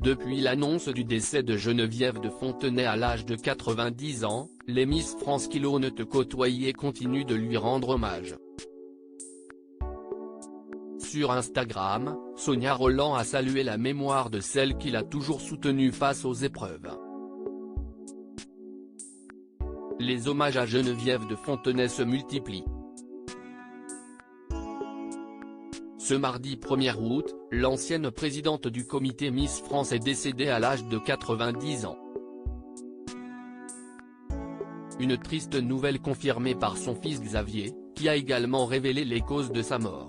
Depuis l'annonce du décès de Geneviève de Fontenay à l'âge de 90 ans, les Miss France qui l'ont côtoyée continuent de lui rendre hommage. Sur Instagram, Sonia Rolland a salué la mémoire de celle qu'il a toujours soutenue face aux épreuves. Les hommages à Geneviève de Fontenay se multiplient. Ce mardi 1er août, l'ancienne présidente du comité Miss France est décédée à l'âge de 90 ans. Une triste nouvelle confirmée par son fils Xavier, qui a également révélé les causes de sa mort.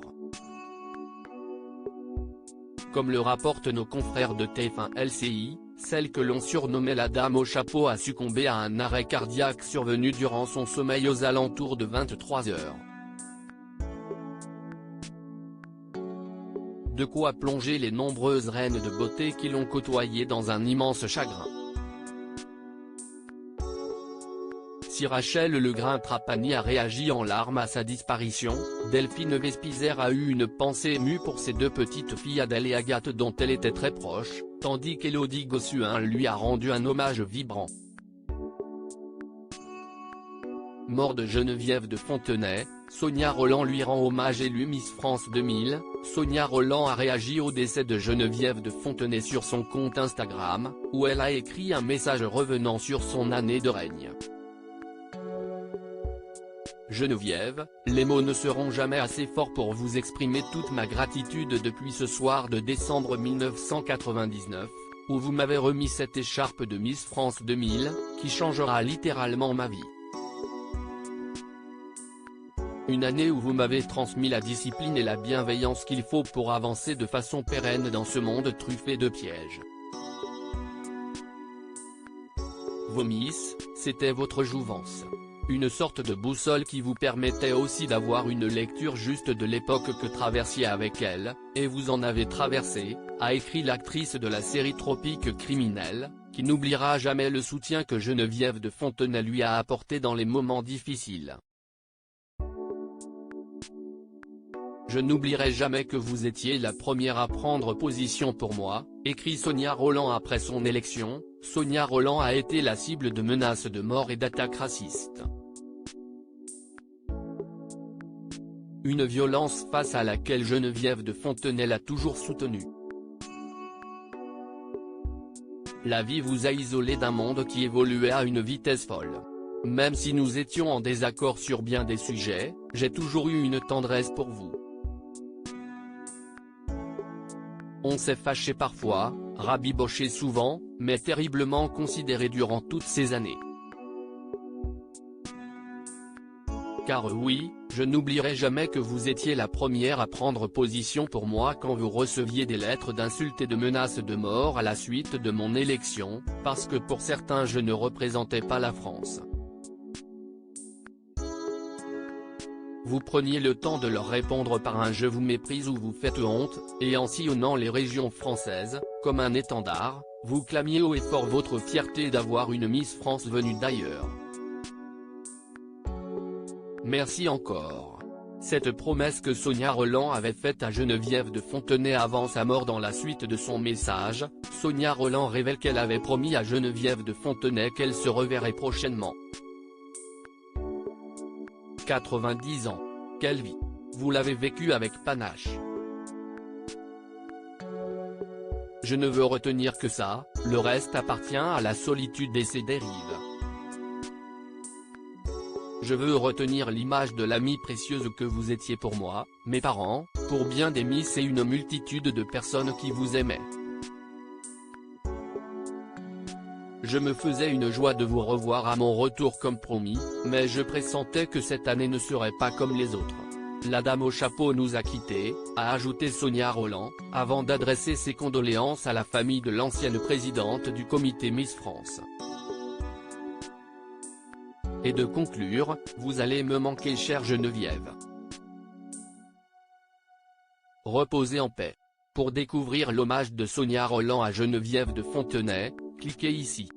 Comme le rapportent nos confrères de TF1 LCI, celle que l'on surnommait la dame au chapeau a succombé à un arrêt cardiaque survenu durant son sommeil aux alentours de 23 h. De quoi plonger les nombreuses reines de beauté qui l'ont côtoyée dans un immense chagrin. Si Rachel Legrain-Trapani a réagi en larmes à sa disparition, Delphine Vespizer a eu une pensée émue pour ses deux petites filles Adèle et Agathe dont elle était très proche, tandis qu'Élodie Gossuin lui a rendu un hommage vibrant. Mort de Geneviève de Fontenay, Sonia Rolland lui rend hommage. Élue Miss France 2000, Sonia Rolland a réagi au décès de Geneviève de Fontenay sur son compte Instagram, où elle a écrit un message revenant sur son année de règne. Geneviève, les mots ne seront jamais assez forts pour vous exprimer toute ma gratitude depuis ce soir de décembre 1999, où vous m'avez remis cette écharpe de Miss France 2000, qui changera littéralement ma vie. Une année où vous m'avez transmis la discipline et la bienveillance qu'il faut pour avancer de façon pérenne dans ce monde truffé de pièges. Vos Miss, c'était votre jouvence. Une sorte de boussole qui vous permettait aussi d'avoir une lecture juste de l'époque que traversiez avec elle, et vous en avez traversé, a écrit l'actrice de la série Tropique Criminel, qui n'oubliera jamais le soutien que Geneviève de Fontenay lui a apporté dans les moments difficiles. Je n'oublierai jamais que vous étiez la première à prendre position pour moi, écrit Sonia Rolland après son élection. Sonia Rolland a été la cible de menaces de mort et d'attaques racistes. Une violence face à laquelle Geneviève de Fontenay l'a toujours soutenue. La vie vous a isolé d'un monde qui évoluait à une vitesse folle. Même si nous étions en désaccord sur bien des sujets, j'ai toujours eu une tendresse pour vous. On s'est fâché parfois, rabiboché souvent, mais terriblement considéré durant toutes ces années. Car oui, je n'oublierai jamais que vous étiez la première à prendre position pour moi quand vous receviez des lettres d'insultes et de menaces de mort à la suite de mon élection, parce que pour certains je ne représentais pas la France. Vous preniez le temps de leur répondre par un « je vous méprise » ou « vous faites honte », et en sillonnant les régions françaises, comme un étendard, vous clamiez haut et fort votre fierté d'avoir une Miss France venue d'ailleurs. Merci encore. Cette promesse que Sonia Rolland avait faite à Geneviève de Fontenay avant sa mort. Dans la suite de son message, Sonia Rolland révèle qu'elle avait promis à Geneviève de Fontenay qu'elle se reverrait prochainement. 90 ans. Quelle vie. Vous l'avez vécue avec panache. Je ne veux retenir que ça, le reste appartient à la solitude et ses dérives. Je veux retenir l'image de l'amie précieuse que vous étiez pour moi, mes parents, pour bien des Miss et une multitude de personnes qui vous aimaient. Je me faisais une joie de vous revoir à mon retour comme promis, mais je pressentais que cette année ne serait pas comme les autres. La dame au chapeau nous a quittés, a ajouté Sonia Rolland, avant d'adresser ses condoléances à la famille de l'ancienne présidente du comité Miss France. Et de conclure, vous allez me manquer chère Geneviève. Reposez en paix. Pour découvrir l'hommage de Sonia Rolland à Geneviève de Fontenay, cliquez ici.